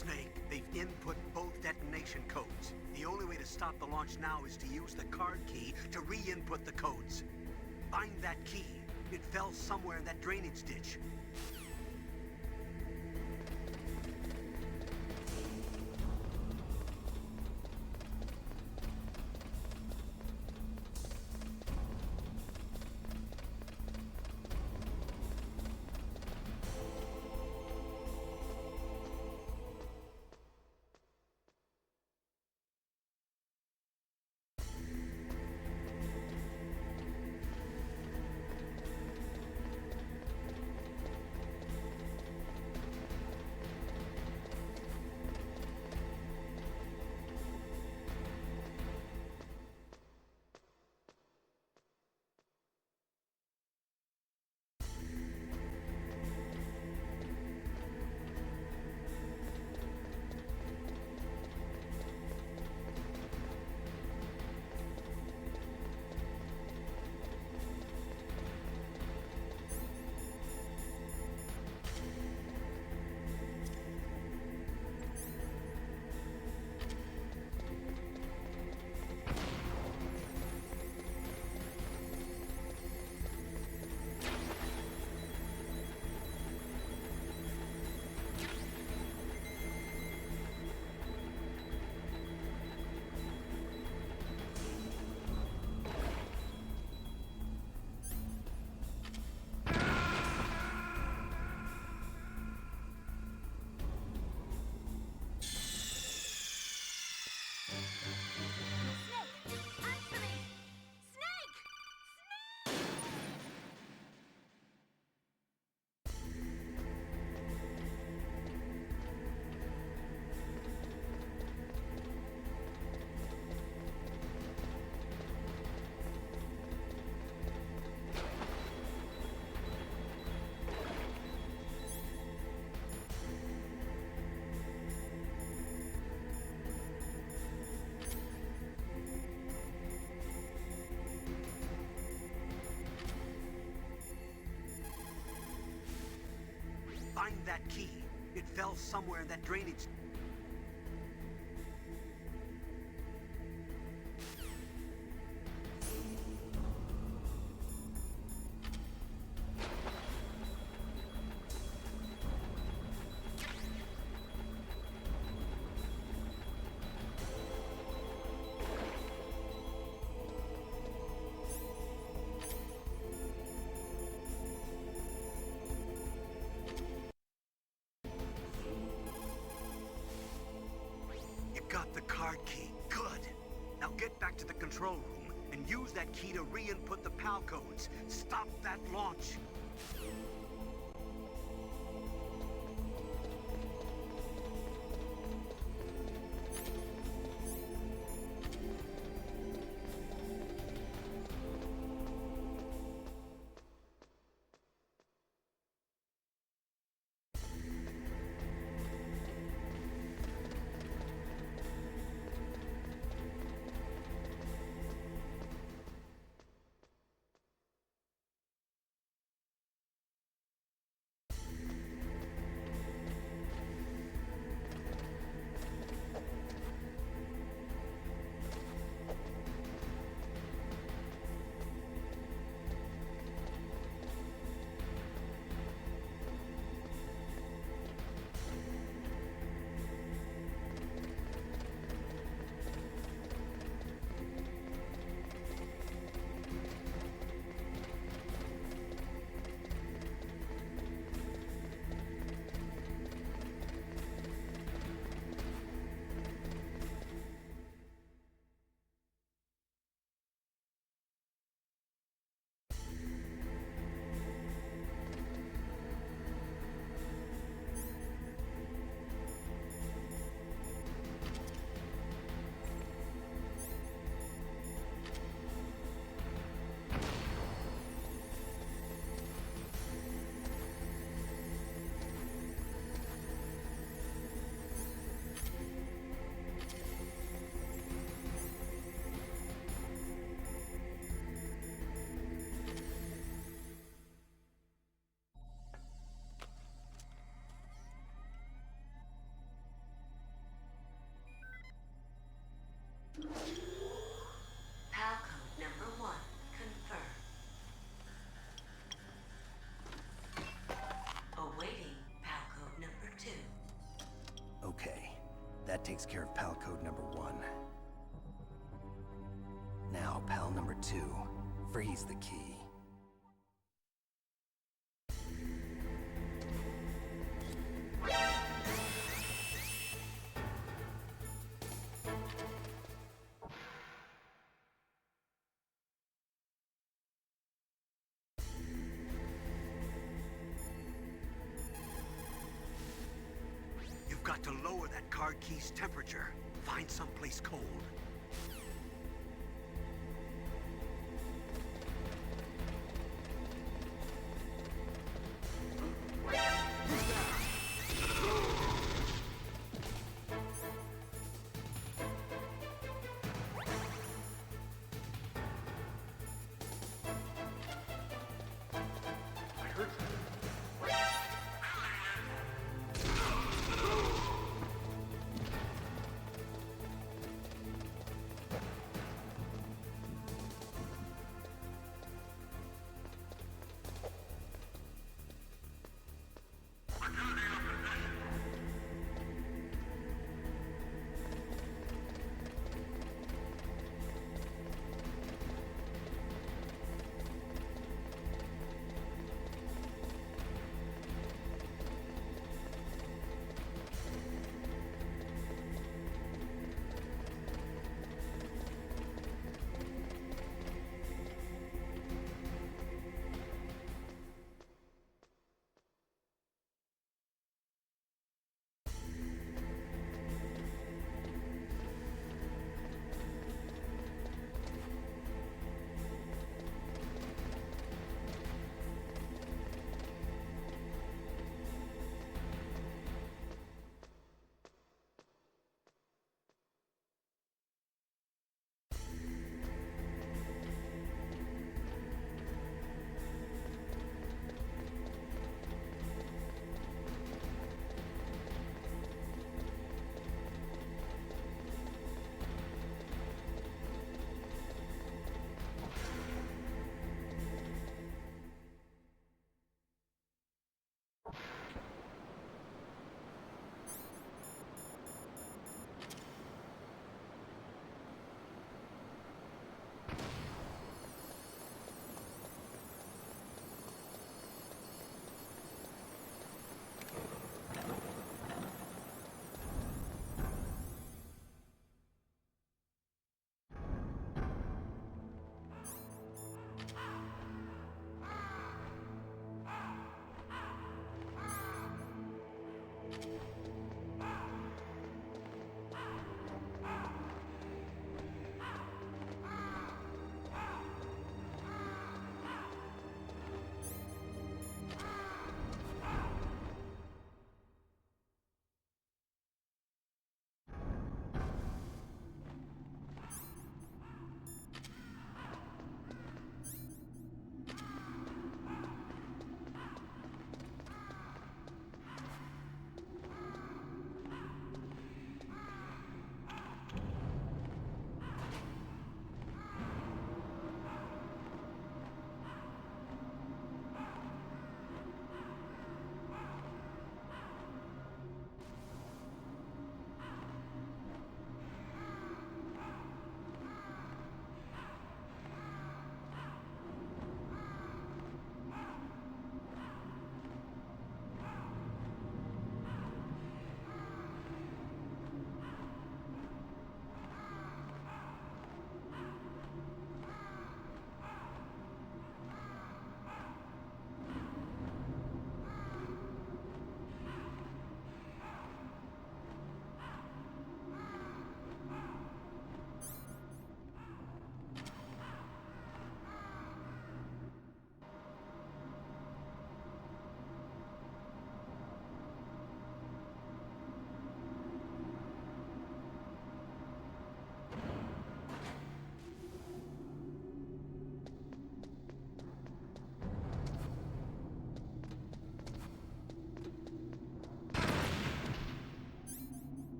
Snake, they've input both detonation codes. The only way to stop the launch now is to use the card key to re-input the codes. Find that key. It fell somewhere in that drainage ditch. Find that key. It fell somewhere in that drainage. Got the card key. Good. Now get back to the control room and use that key to re-input the PAL codes. Stop that launch. That takes care of PAL code number 1. Now, PAL number 2. Freeze the key. You've got to lower that card key's temperature. Find someplace cold.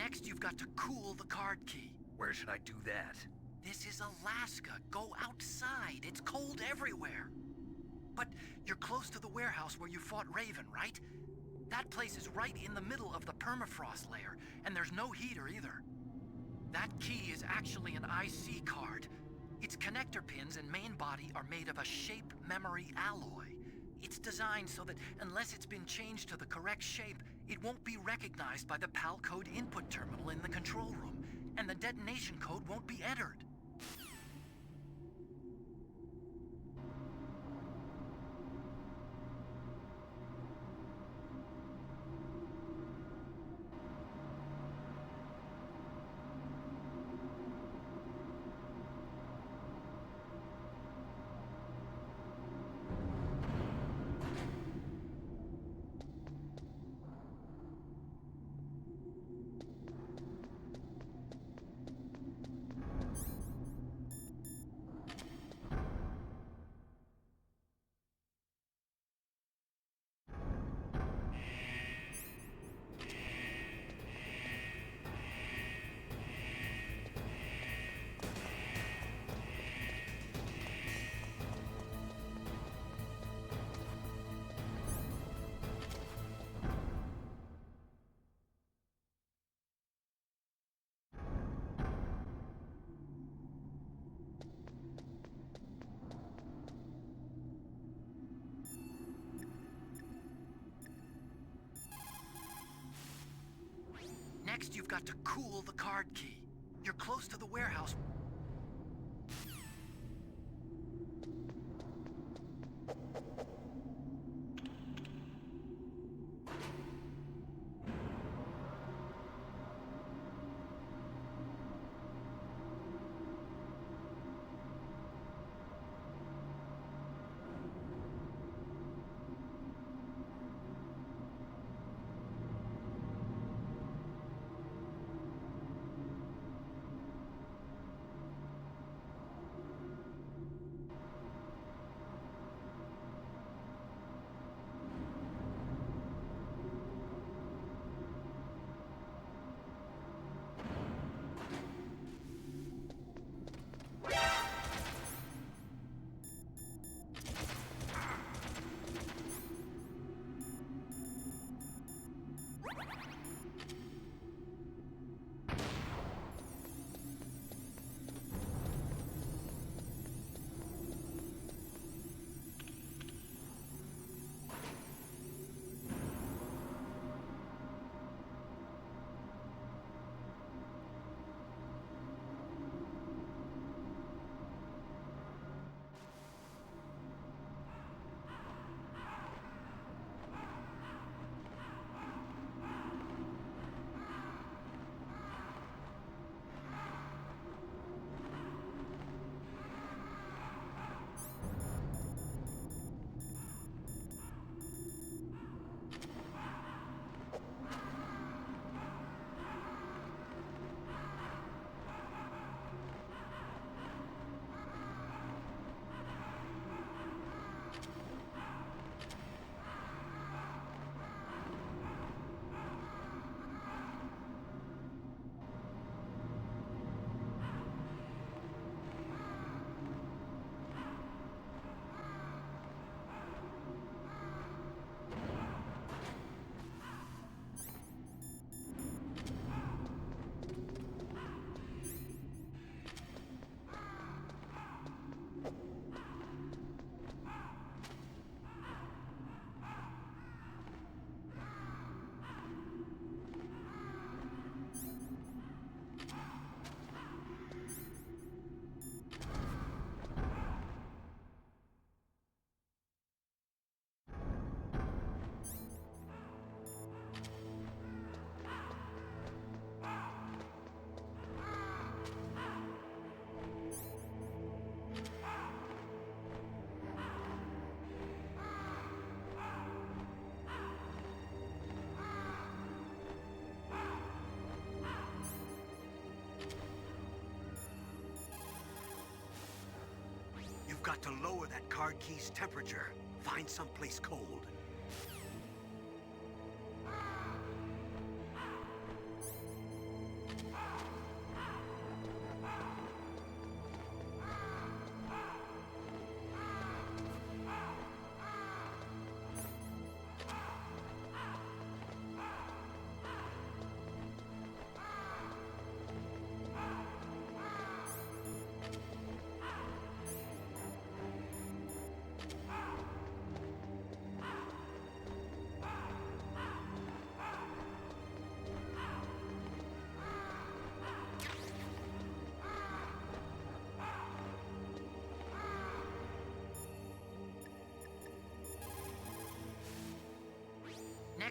Next, you've got to cool the card key. Where should I do that? This is Alaska. Go outside. It's cold everywhere. But you're close to the warehouse where you fought Raven, right? That place is right in the middle of the permafrost layer, and there's no heater either. That key is actually an IC card. Its connector pins and main body are made of a shape memory alloy. It's designed so that unless it's been changed to the correct shape, it won't be recognized by the PAL code input terminal in the control room, and the detonation code won't be entered. Next, you've got to cool the card key. You're close to the warehouse. Got to lower that card key's temperature. Find someplace cold.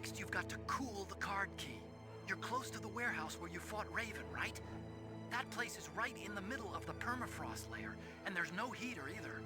Next, you've got to cool the card key. You're close to the warehouse where you fought Raven, right? That place is right in the middle of the permafrost layer, and there's no heater either.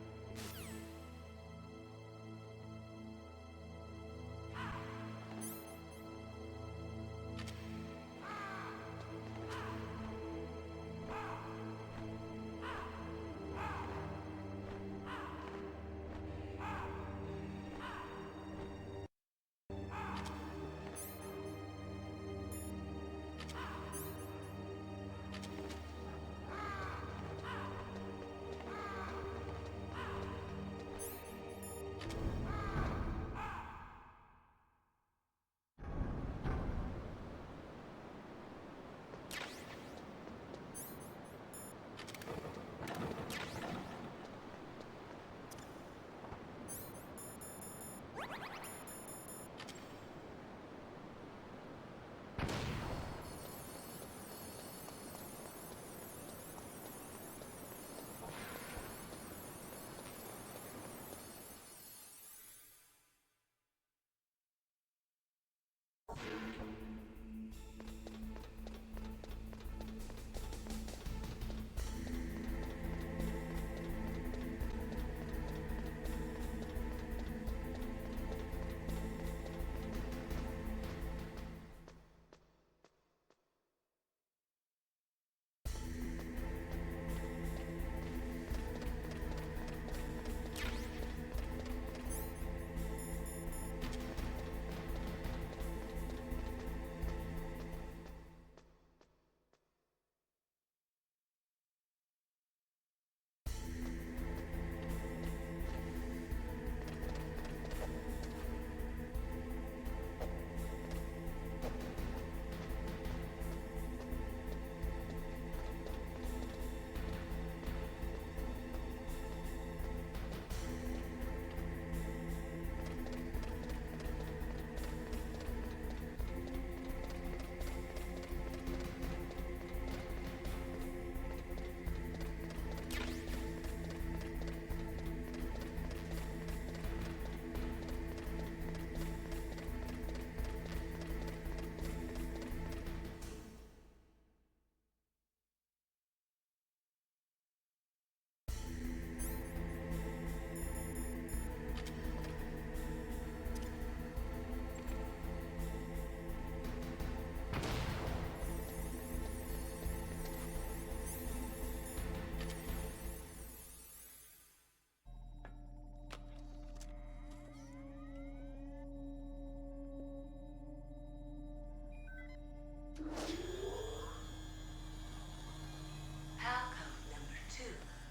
Palcode number 2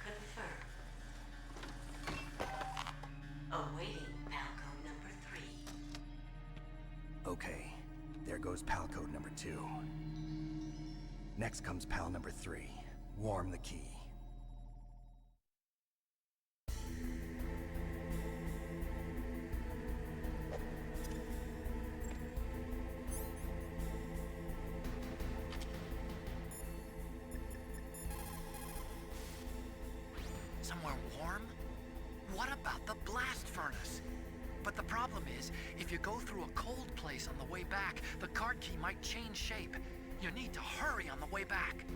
confirmed. Awaiting Palcode number 3. Okay, there goes pal code number 2. Next comes pal number 3. Warm the key. Somewhere warm? What about the blast furnace? But the problem is, if you go through a cold place on the way back, the card key might change shape. You need to hurry on the way back.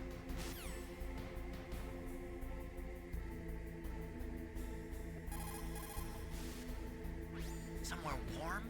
Somewhere warm?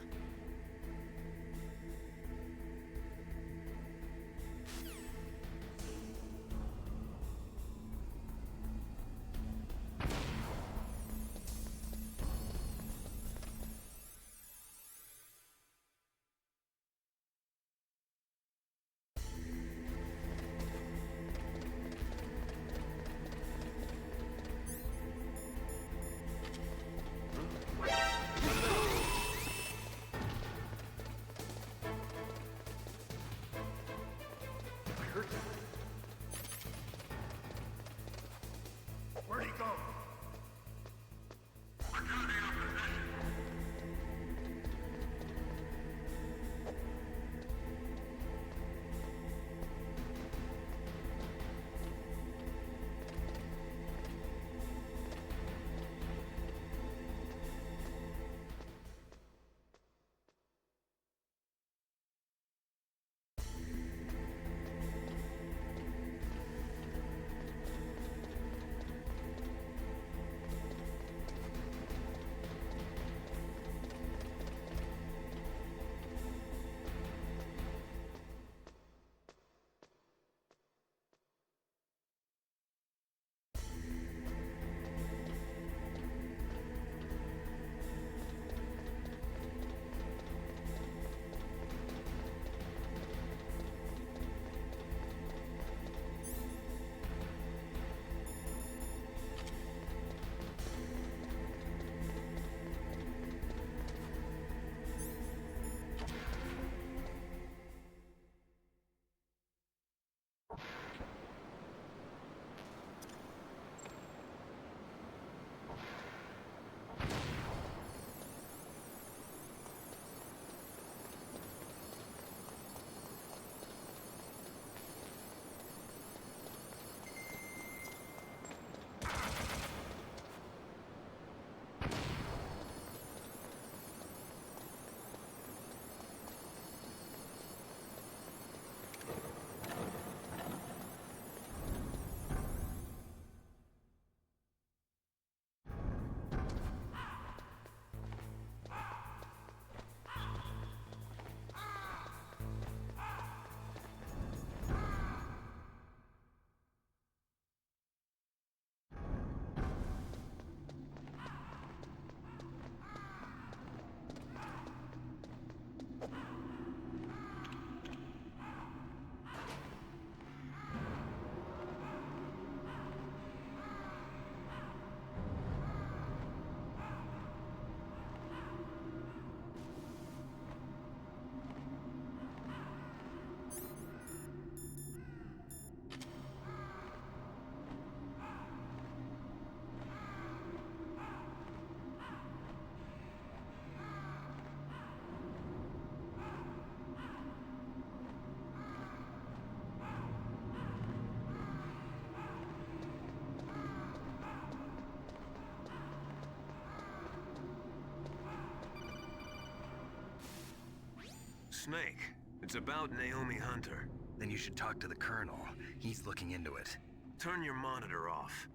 Snake, it's about Naomi Hunter. Then you should talk to the Colonel. He's looking into it. Turn your monitor off.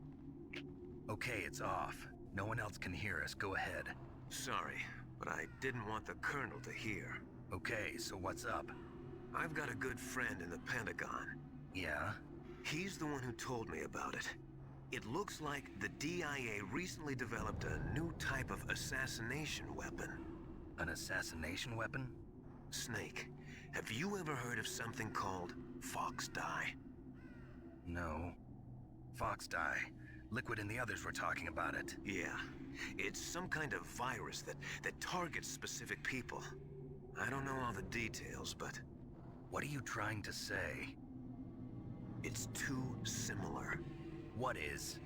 Okay, it's off. No one else can hear us. Go ahead. Sorry, but I didn't want the Colonel to hear. Okay, so what's up? I've got a good friend in the Pentagon. Yeah? He's the one who told me about it. It looks like the DIA recently developed a new type of assassination weapon. An assassination weapon? Snake, have you ever heard of something called Fox Dye? No. Fox dye. Liquid and the others were talking about it. Yeah. It's some kind of virus that targets specific people. I don't know all the details, but What are you trying to say? it's too similar. What is?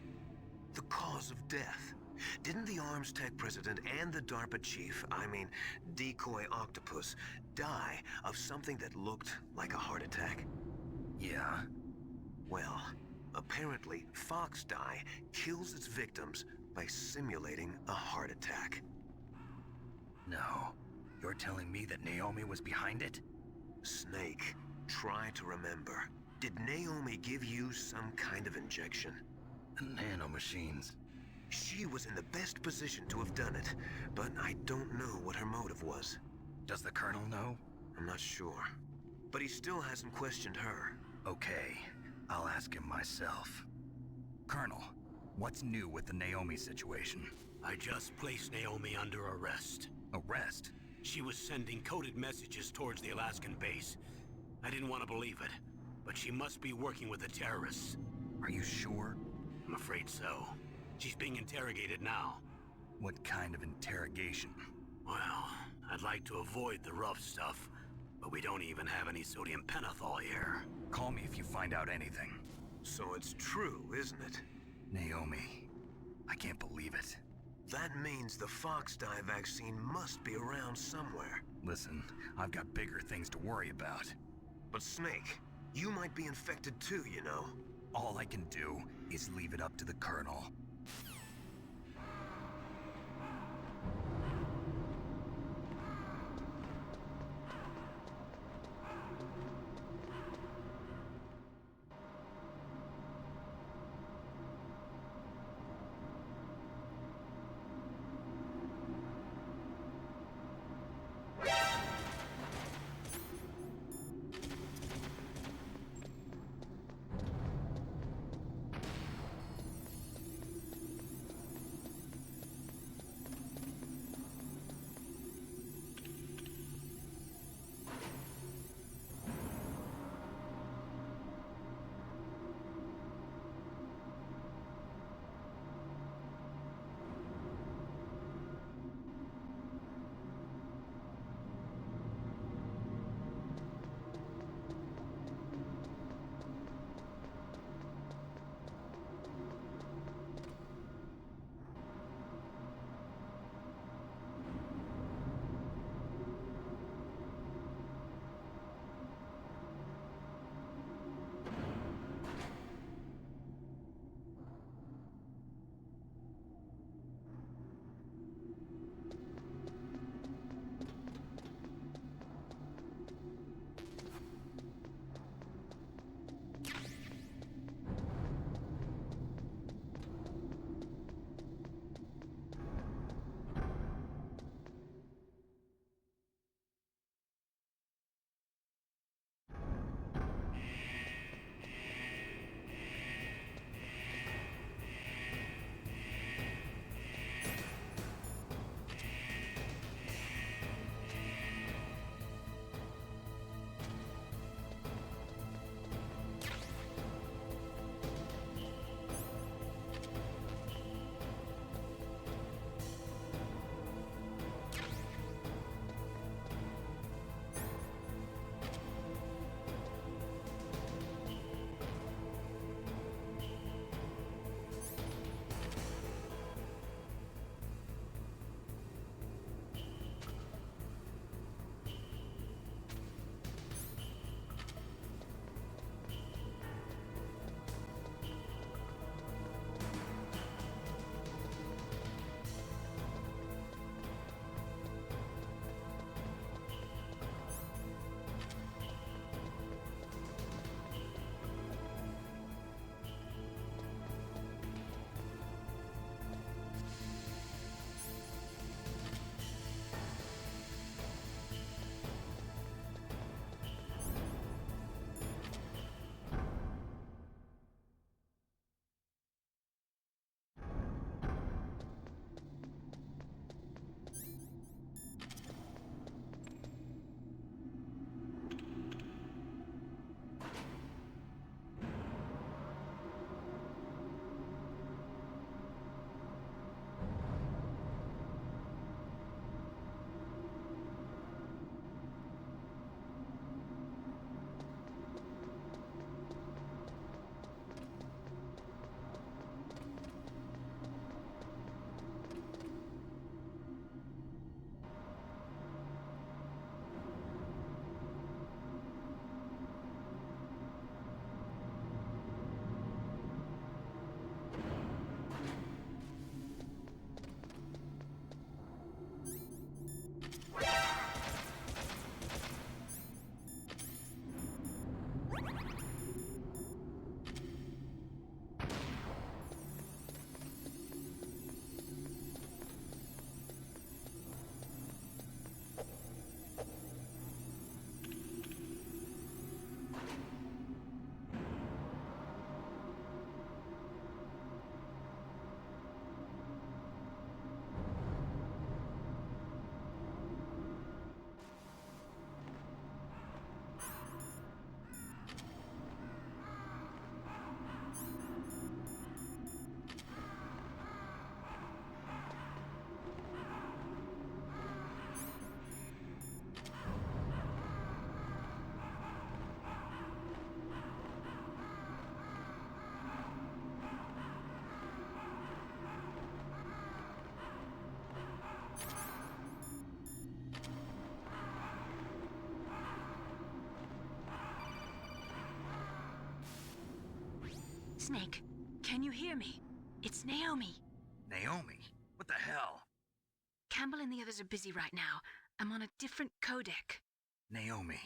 The cause of death. Didn't the Arms Tech president and the DARPA chief, I mean, Decoy Octopus, die of something that looked like a heart attack? Yeah? Well, apparently Fox Dye kills its victims by simulating a heart attack. No. You're telling me that Naomi was behind it? Snake, try to remember. Did Naomi give you some kind of injection? Nanomachines. She was in the best position to have done it, but I don't know what her motive was. Does the Colonel know? I'm not sure. But he still hasn't questioned her. Okay. I'll ask him myself. Colonel, what's new with the Naomi situation? I just placed Naomi under arrest. Arrest? She was sending coded messages towards the Alaskan base. I didn't want to believe it, but she must be working with the terrorists. Are you sure? I'm afraid so. She's being interrogated now. What kind of interrogation? Well, I'd like to avoid the rough stuff, but we don't even have any sodium pentothal here. Call me if you find out anything. So it's true, isn't it? Naomi. I can't believe it. That means the Fox Dye vaccine must be around somewhere. Listen, I've got bigger things to worry about. But Snake, you might be infected too, you know. All I can do is leave it up to the Colonel. Snake, can you hear me? It's Naomi. Naomi? What the hell? Campbell and the others are busy right now. I'm on a different codec. Naomi,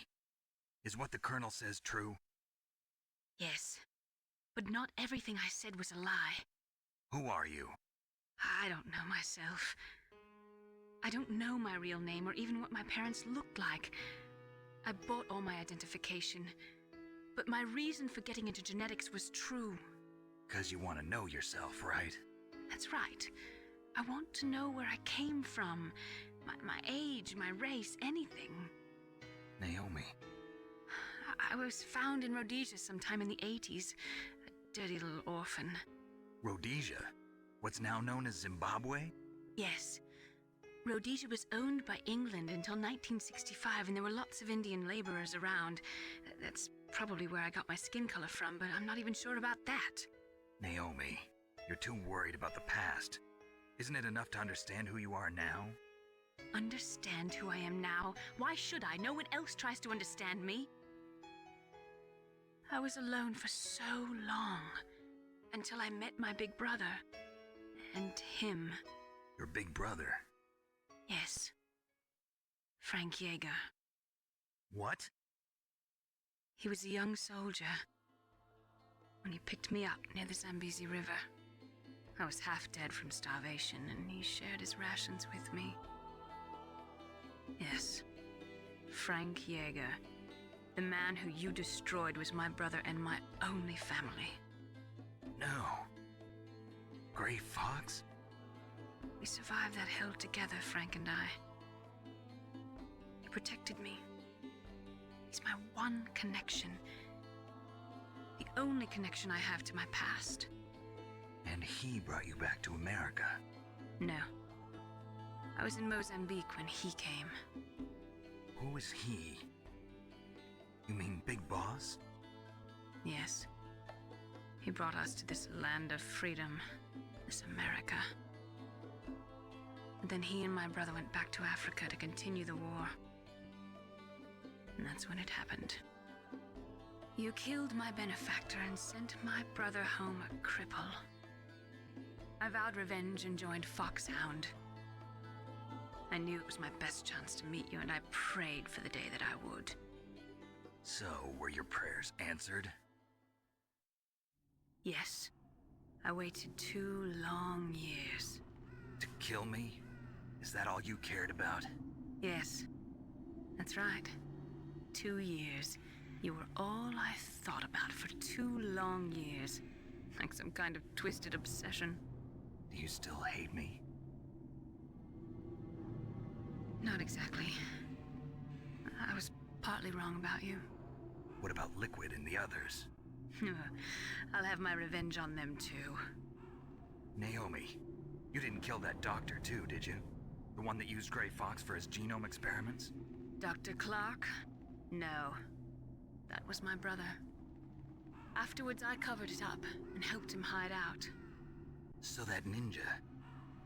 is what the Colonel says true? Yes, but not everything I said was a lie. Who are you? I don't know myself. I don't know my real name or even what my parents looked like. I bought all my identification, but my reason for getting into genetics was true. 'Cause you want to know yourself, right? That's right. I want to know where I came from, my age, my race, anything. Naomi. I was found in Rhodesia sometime in the 80s, a dirty little orphan. Rhodesia? What's now known as Zimbabwe? Yes. Rhodesia was owned by England until 1965, and there were lots of Indian laborers around. That's probably where I got my skin color from, but I'm not even sure about that. Naomi, you're too worried about the past. Isn't it enough to understand who you are now? Understand who I am now? Why should I? No one else tries to understand me. I was alone for so long, until I met my big brother. And him. Your big brother? Yes. Frank Yeager. What? He was a young soldier when he picked me up near the Zambezi River. I was half dead from starvation, and he shared his rations with me. Yes, Frank Yeager. The man who you destroyed was my brother and my only family. No. Gray Fox? We survived that hell together, Frank and I. He protected me. He's my one connection. The only connection I have to my past. And he brought you back to America? No. I was in Mozambique when he came. Who is he? You mean Big Boss? Yes. He brought us to this land of freedom, this America. And then he and my brother went back to Africa to continue the war. And that's when it happened. You killed my benefactor and sent my brother home a cripple. I vowed revenge and joined Foxhound. I knew it was my best chance to meet you, and I prayed for the day that I would. So, were your prayers answered? Yes. I waited 2 long years. To kill me? Is that all you cared about? Yes. That's right. 2 years. You were all I thought about for 2 long years. Like some kind of twisted obsession. Do you still hate me? Not exactly. I was partly wrong about you. What about Liquid and the others? I'll have my revenge on them too. Naomi, you didn't kill that doctor too, did you? The one that used Gray Fox for his genome experiments? Dr. Clark? No. That was my brother. Afterwards, I covered it up and helped him hide out. So that ninja,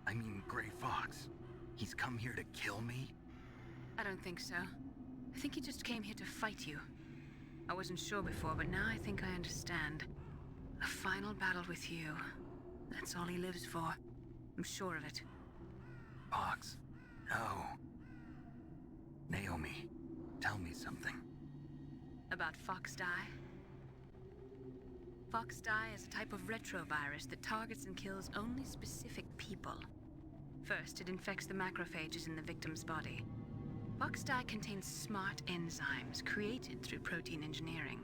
I mean Gray Fox, he's come here to kill me? I don't think so. I think he just came here to fight you. I wasn't sure before, but now I think I understand. A final battle with you. That's all he lives for. I'm sure of it. Fox? No. Naomi, tell me something. About Fox Die? Fox Die is a type of retrovirus that targets and kills only specific people. First, it infects the macrophages in the victim's body. Fox Die contains smart enzymes created through protein engineering.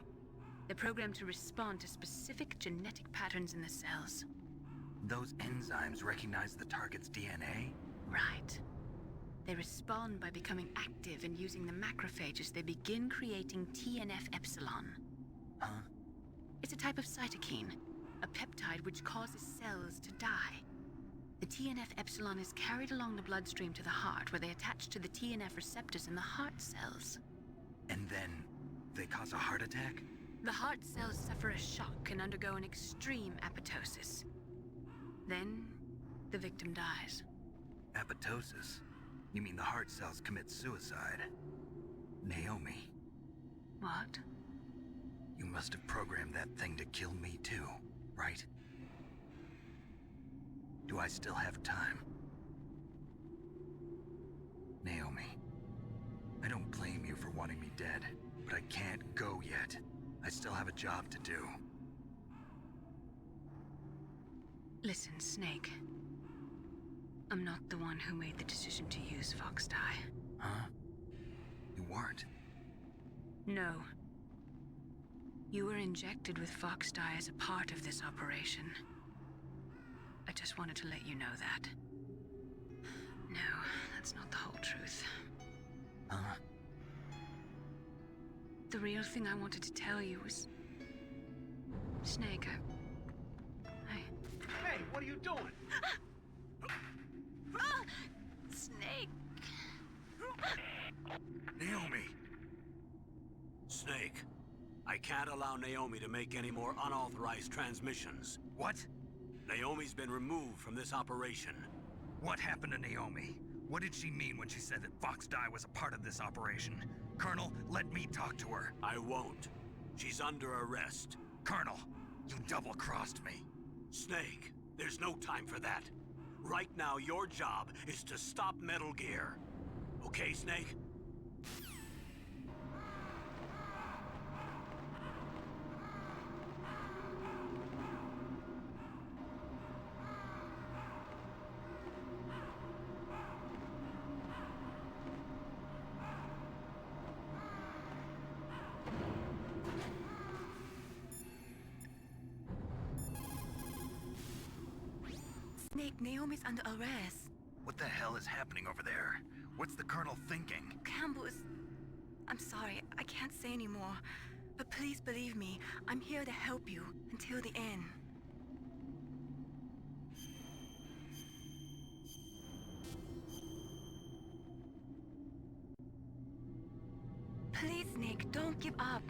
They're programmed to respond to specific genetic patterns in the cells. Those enzymes recognize the target's DNA? Right. They respond by becoming active and using the macrophages. They begin creating TNF-epsilon. Huh? It's a type of cytokine, a peptide which causes cells to die. The TNF-epsilon is carried along the bloodstream to the heart, where they attach to the TNF receptors in the heart cells. And then they cause a heart attack? The heart cells suffer a shock and undergo an extreme apoptosis. Then, the victim dies. Apoptosis? You mean the heart cells commit suicide? Naomi. What? You must have programmed that thing to kill me too. right? Do I still have time? Naomi, I don't blame you for wanting me dead, but I can't go yet. I still have a job to do. Listen, Snake. I'm not the one who made the decision to use Fox Die. Huh? You weren't? No. You were injected with Fox Die as a part of this operation. I just wanted to let you know that. No, that's not the whole truth. Huh? The real thing I wanted to tell you was... Snake, Hey, what are you doing? Snake! Naomi! Snake, I can't allow Naomi to make any more unauthorized transmissions. What? Naomi's been removed from this operation. What happened to Naomi? What did she mean when she said that Fox Die was a part of this operation? Colonel, let me talk to her. I won't. She's under arrest. Colonel, you double-crossed me. Snake, there's no time for that. Right now, your job is to stop Metal Gear. Okay, Snake? Snake, Naomi's under arrest. What the hell is happening over there? What's the Colonel thinking? Campbell is... I'm sorry, I can't say anymore. But please believe me, I'm here to help you until the end. Please, Snake, don't give up.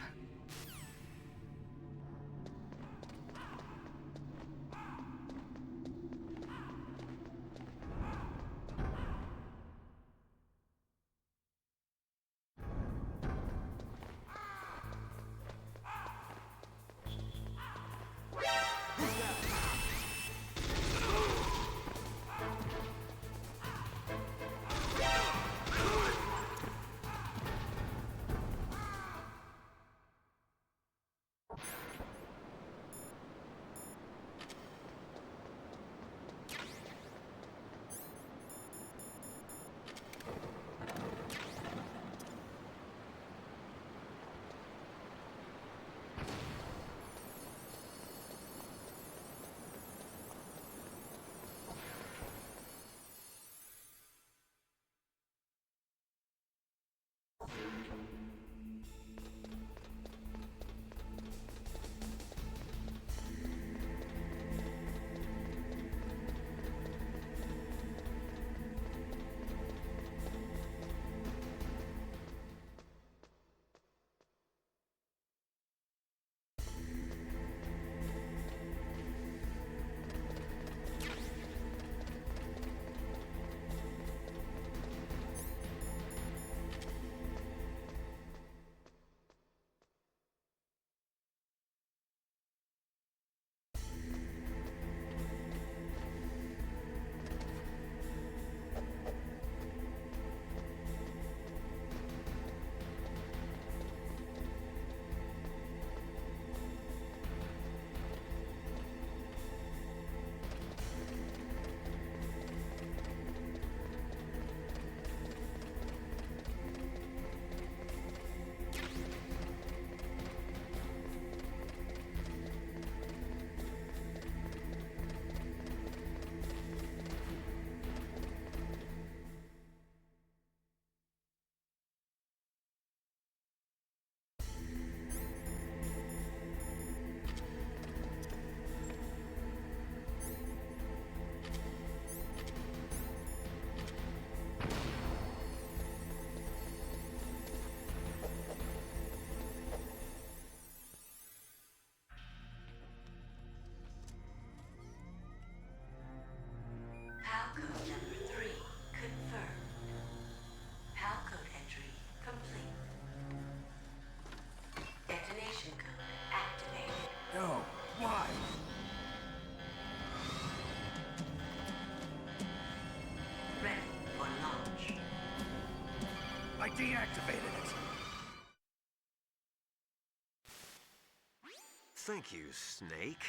Thank you, Snake.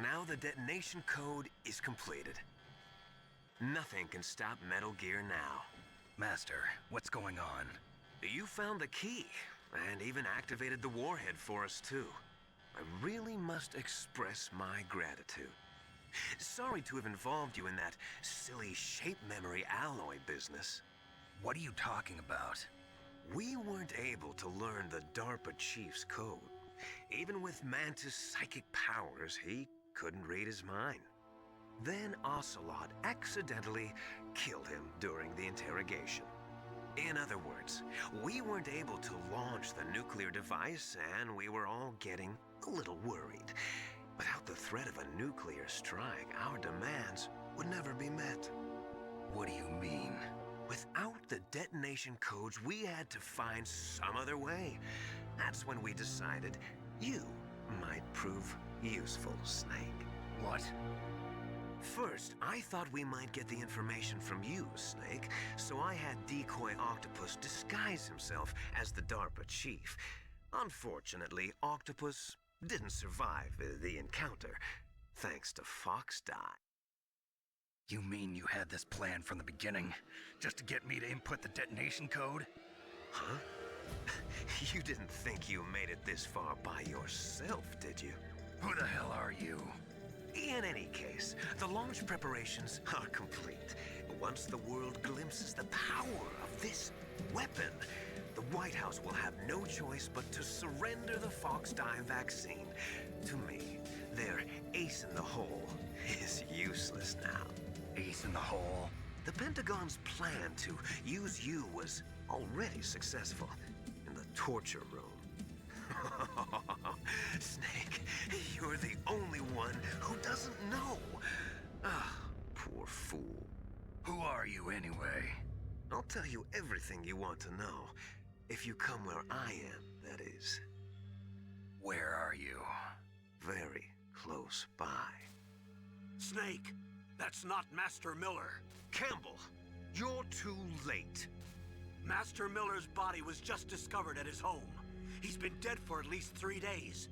Now the detonation code is completed. Nothing can stop Metal Gear now. Master, what's going on? You found the key, and even activated the warhead for us, too. I really must express my gratitude. Sorry to have involved you in that silly shape memory alloy business. What are you talking about? We weren't able to learn the DARPA chief's code. Even with Mantis' psychic powers, he couldn't read his mind. Then Ocelot accidentally killed him during the interrogation. In other words, we weren't able to launch the nuclear device, and we were all getting a little worried. Without the threat of a nuclear strike, our demands would never be met. What do you mean? Without the detonation codes, we had to find some other way. That's when we decided you might prove useful, Snake. What? First, I thought we might get the information from you, Snake, so I had Decoy Octopus disguise himself as the DARPA chief. Unfortunately, Octopus didn't survive the encounter, thanks to Fox Die. You mean you had this plan from the beginning, just to get me to input the detonation code? Huh? You didn't think you made it this far by yourself, did you? Who the hell are you? In any case, the launch preparations are complete. Once the world glimpses the power of this weapon, the White House will have no choice but to surrender the Fox Die vaccine to me. Their ace in the hole is useless now. Ace in the hole? The Pentagon's plan to use you was already successful in the torture room. Snake, you're the only one who doesn't know. Ah, poor fool. Who are you anyway? I'll tell you everything you want to know. If you come where I am, that is. Where are you? Very close by. Snake, that's not Master Miller. Campbell, you're too late. Master Miller's body was just discovered at his home. He's been dead for at least 3 days.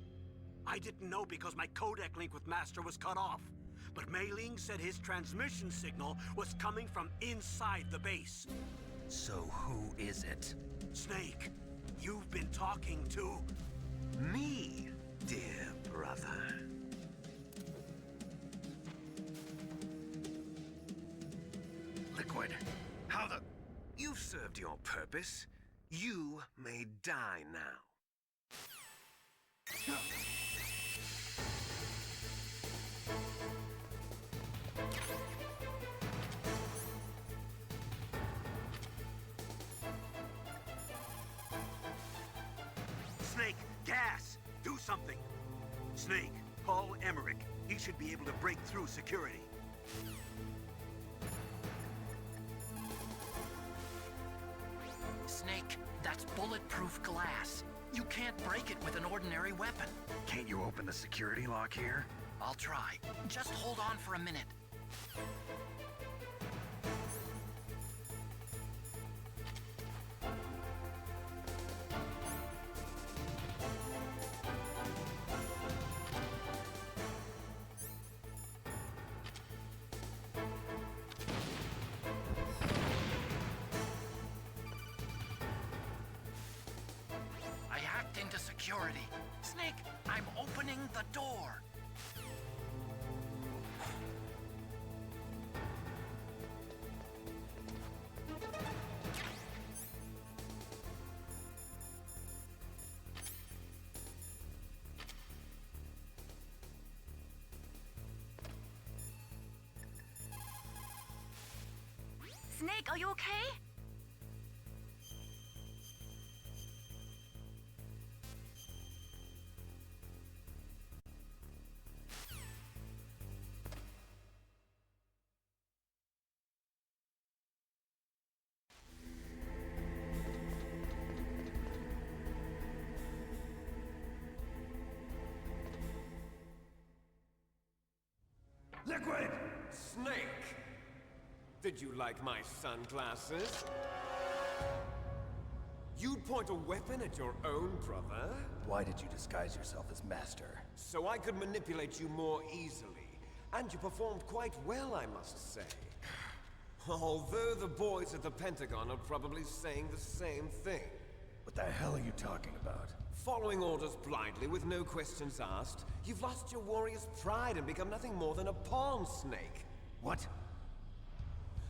I didn't know because my codec link with Master was cut off. But Mei Ling said his transmission signal was coming from inside the base. So who is it? Snake, you've been talking to... Me, dear brother. Liquid, how the... You've served your purpose. You may die now. Snake, gas! Do something! Snake, call Emmerich. He should be able to break through security. Snake, that's bulletproof glass. You can't break it with an ordinary weapon. Can't you open the security lock here? I'll try. Just hold on for a minute. I hacked into security. Snake, I'm opening the door. Snake, are you okay? Liquid! Snake! Did you like my sunglasses? You'd point a weapon at your own brother? Why did you disguise yourself as Master? So I could manipulate you more easily. And you performed quite well, I must say. Although the boys at the Pentagon are probably saying the same thing. What the hell are you talking about? Following orders blindly with no questions asked, you've lost your warrior's pride and become nothing more than a pawn snake. What?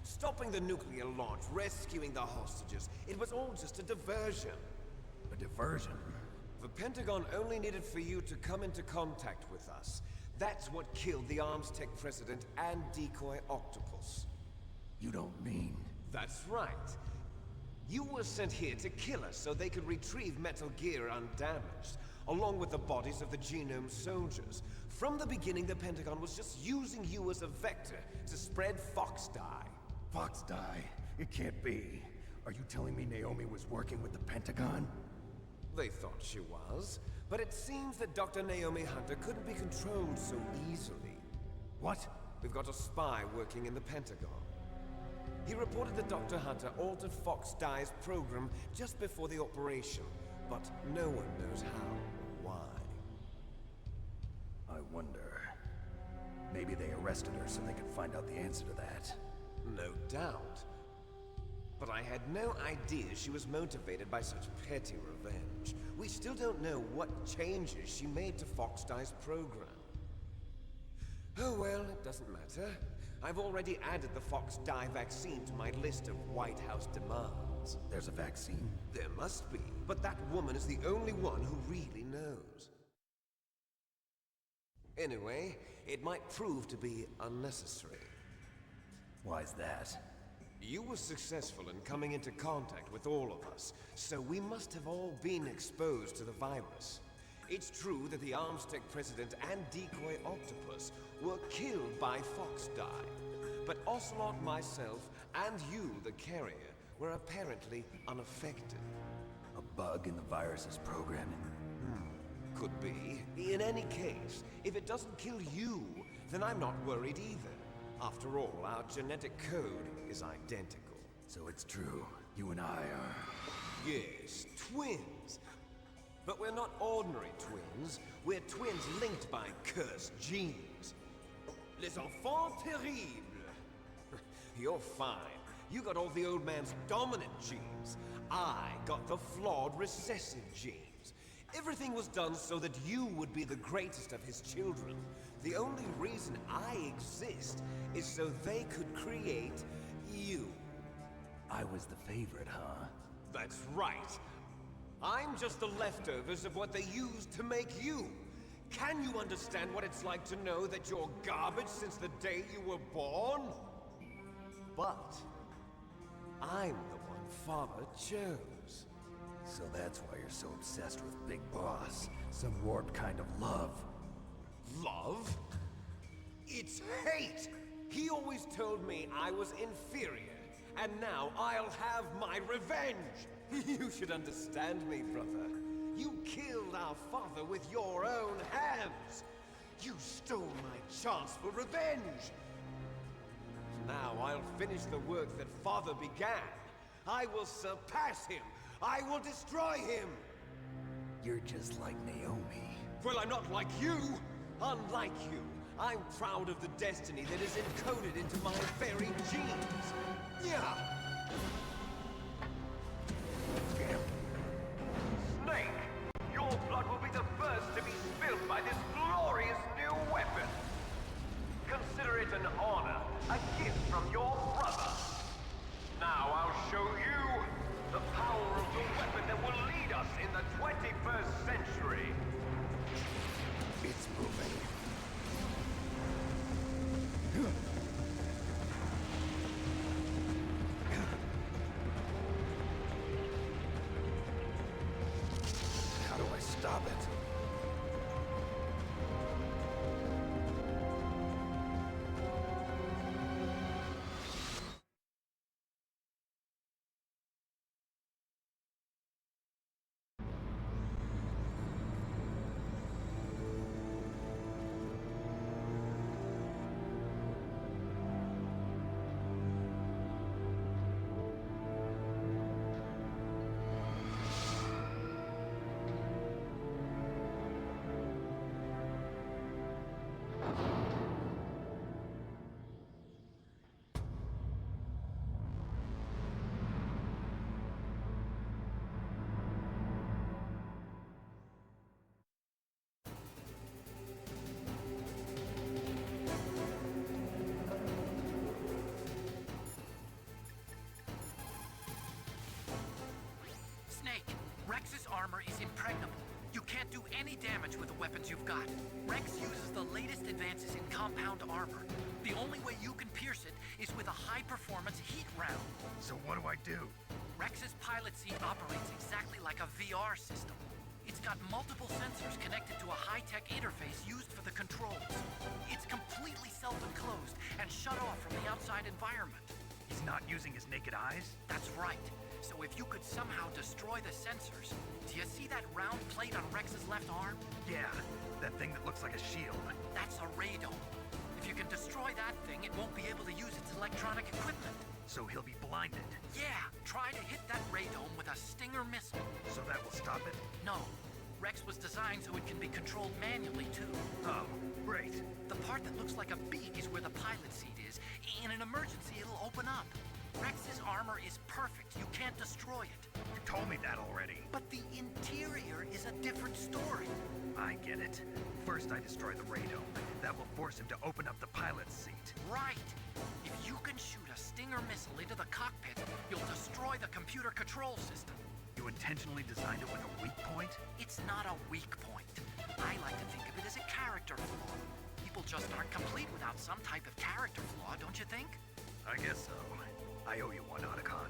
Stopping the nuclear launch, rescuing the hostages, it was all just a diversion. A diversion? The Pentagon only needed for you to come into contact with us. That's what killed the Armstech president and decoy Octopus. You don't mean... That's right. You were sent here to kill us so they could retrieve Metal Gear undamaged, along with the bodies of the Genome soldiers. From the beginning, the Pentagon was just using you as a vector to spread Fox Die. Fox Die? It can't be. Are you telling me Naomi was working with the Pentagon? They thought she was, but it seems that Dr. Naomi Hunter couldn't be controlled so easily. What? We've got a spy working in the Pentagon. He reported that Dr. Hunter altered Fox Die's program just before the operation, but no one knows how or why. I wonder... Maybe they arrested her so they could find out the answer to that. No doubt. But I had no idea she was motivated by such petty revenge. We still don't know what changes she made to Fox Die's program. Oh well, it doesn't matter. I've already added the Fox Die vaccine to my list of White House demands. There's a vaccine? There must be, but that woman is the only one who really knows. Anyway, it might prove to be unnecessary. Why's that? You were successful in coming into contact with all of us, so we must have all been exposed to the virus. It's true that the Armstech president and decoy Octopus were killed by Fox Die, but Ocelot, myself, and you, the carrier, were apparently unaffected. A bug in the virus's programming? Could be. In any case, if it doesn't kill you, then I'm not worried either. After all, our genetic code is identical. So it's true. You and I are... Yes, twins. But we're not ordinary twins. We're twins linked by cursed genes. Les enfants terribles. You're fine. You got all the old man's dominant genes. I got the flawed recessive genes. Everything was done so that you would be the greatest of his children. The only reason I exist is so they could create you. I was the favorite, huh? That's right. I'm just the leftovers of what they used to make you. Can you understand what it's like to know that you're garbage since the day you were born? But I'm the one Father chose. So that's why you're so obsessed with Big Boss. Some warped kind of love. Love? It's hate! He always told me I was inferior, and now I'll have my revenge! You should understand me, brother. You killed our father with your own hands! You stole my chance for revenge! Now I'll finish the work that Father began. I will surpass him! I will destroy him! You're just like Naomi. Well, I'm not like you! Unlike you, I'm proud of the destiny that is encoded into my very genes! Yeah! Snake! Your blood will be the first to be spilled by this glorious new weapon! Consider it an honor, a gift from your brother! Now I'll show you the power of the weapon that will lead us in the 21st century! It's moving. How do I stop it? can't do any damage with the weapons you've got. Rex uses the latest advances in compound armor. The only way you can pierce it is with a high-performance heat round. So what do I do? Rex's pilot seat operates exactly like a VR system. It's got multiple sensors connected to a high-tech interface used for the controls. It's completely self-enclosed and shut off from the outside environment. He's not using his naked eyes? That's right. So if you could somehow destroy the sensors... Do you see that round plate on Rex's left arm? Yeah, that thing that looks like a shield. That's a radome. If you can destroy that thing, it won't be able to use its electronic equipment. So he'll be blinded. Yeah, try to hit that radome with a Stinger missile. So that will stop it? No. Rex was designed so it can be controlled manually, too. Oh, great. The part that looks like a beak is where the pilot seat is. In an emergency, it'll open up. Rex's armor is perfect. You can't destroy it. You told me that already. But the interior is a different story. I get it. First I destroy the radome. That will force him to open up the pilot's seat. Right. If you can shoot a Stinger missile into the cockpit, you'll destroy the computer control system. You intentionally designed it with a weak point? It's not a weak point. I like to think of it as a character flaw. People just aren't complete without some type of character flaw, don't you think? I guess so. I owe you one, Otacon.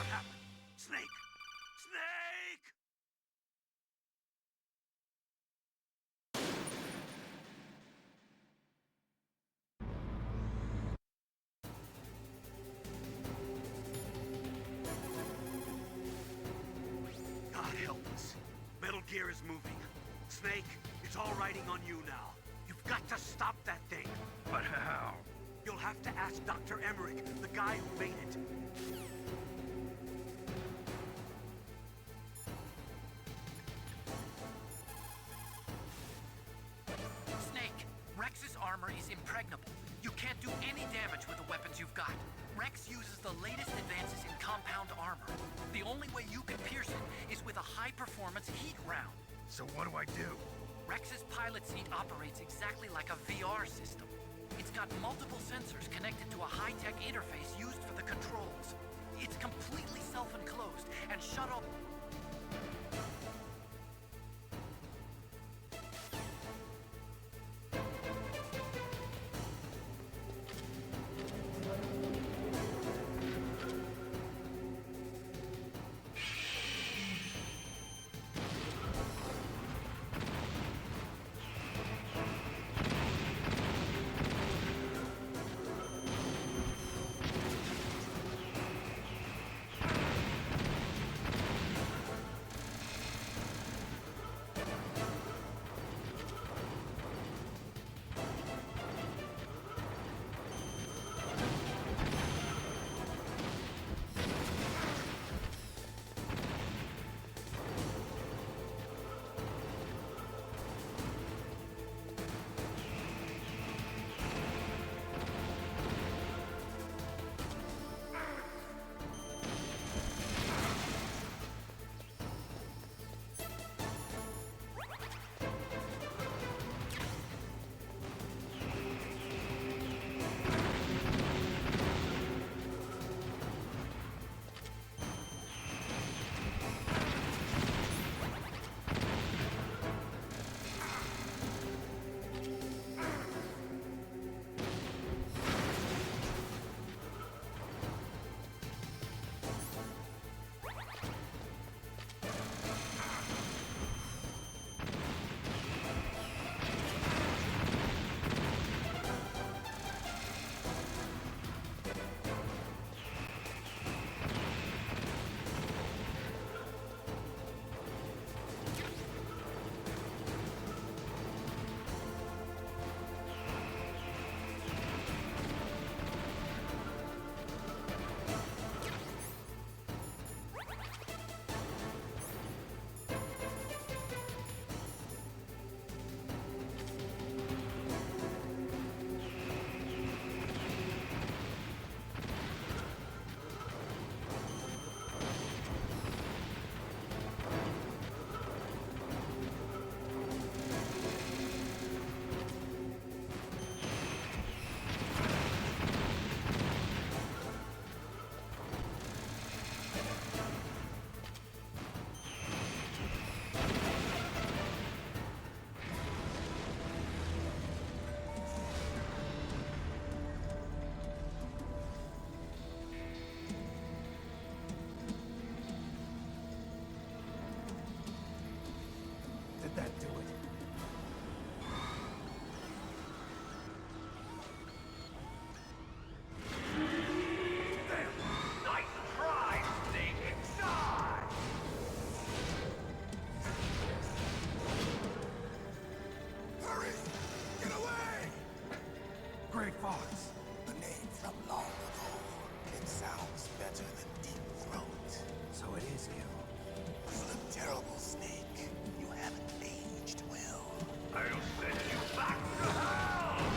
What happened? Snake! Snake! God help us. Metal Gear is moving. Snake, it's all riding on you now. You've got to stop that thing. But how? You'll have to ask Dr. Emmerich, the guy who made it. Snake, Rex's armor is impregnable. You can't do any damage with the weapons you've got. Rex uses the latest advances in compound armor. The only way you can pierce it is with a high-performance heat round. So what do I do? Rex's pilot seat operates exactly like a VR system. It's got multiple sensors connected to a high-tech interface used for the controls. It's completely self-enclosed and shut off. Did that do it? Grey Fox. A name from long ago. It sounds better than Deep Throat. So it is you. You look terrible, Snake. You haven't aged well. I'll send you back to hell!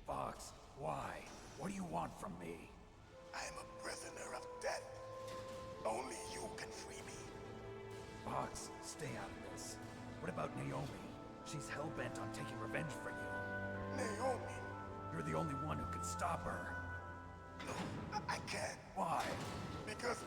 Fox, why? What do you want from me? I am a prisoner of death. Only you can free me. Fox, stay out of this. What about Naomi? She's hell-bent on taking revenge for you. Naomi? You're the only one who can stop her. No, I can't. Why? Because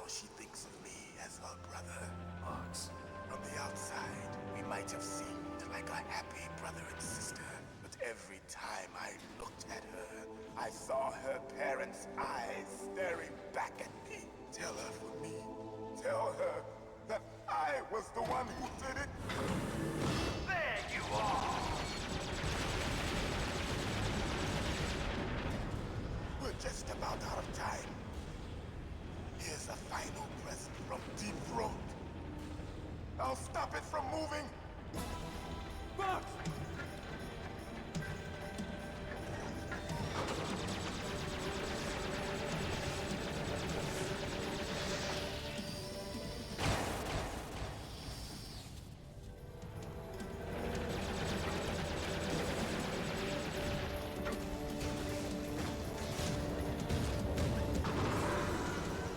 she thinks of me as her brother. Fox. From the outside, we might have seemed like a happy brother and sister, but every time I looked at her, I saw her parents' eyes staring back at me. Tell her for me. Tell her that I was the one who did it. There you are! We're just about out of time. Here's a final present from Deep Throat. I'll stop it from moving. Fox!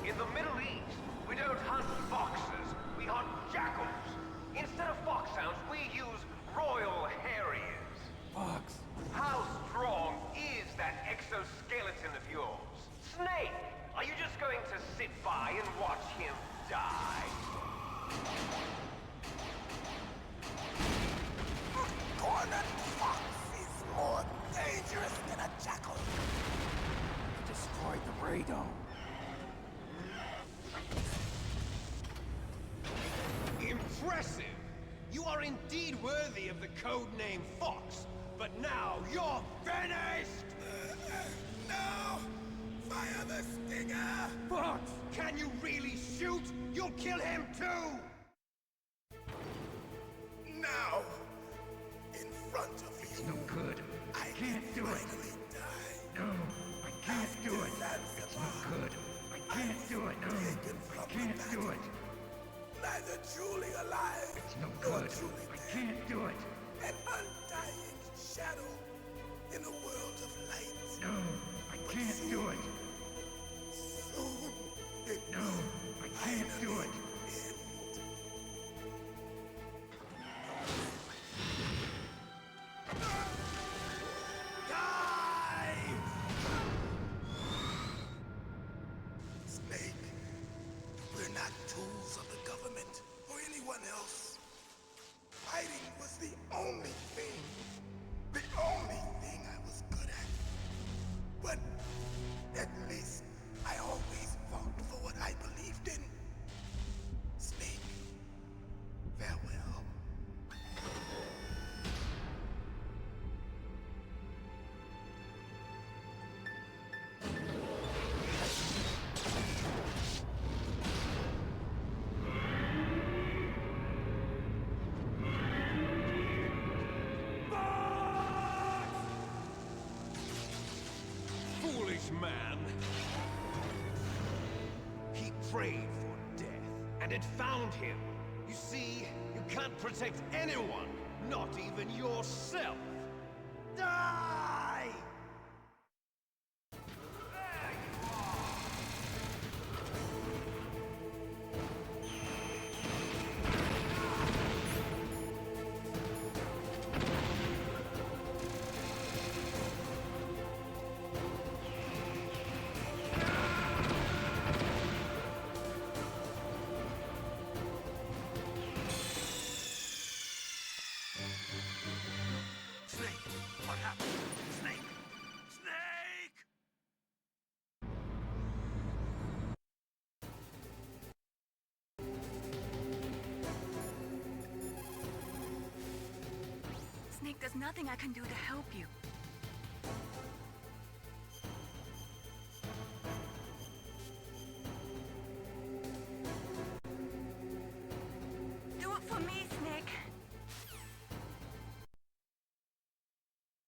In the Middle East, we don't hunt foxes, we hunt jackals. Instead of foxhounds, we use royal harriers. Fox. How strong is that exoskeleton of yours? Snake, are you just going to sit by and watch him die? Cornered fox is more dangerous than a jackal. Destroyed the radome. Impressive! You are indeed worthy of the codename Fox, but now you're finished! No! Fire the stinger! Fox! Can you really shoot? You'll kill him too! Now! In front of you. No good. I Can't do it. finally die. No, I can't do it. It's no good. I can't do it. No, I can't do it. Neither truly alive. It's no nor good. truly I dead. can't do it. An undying shadow in a world of light. No, I can't do it. Soon it No, will I can't do it. end. Snake, we're not tools of the government or anyone else. Fighting was the only thing I was good at. But at least I always fought for what I believed in. Snake, farewell. Foolish man! He prayed for death, and it found him. You see, you can't protect anyone, not even yourself. Die! There you are! Snake! What happened? Snake! Snake! Snake, there's nothing I can do to help you.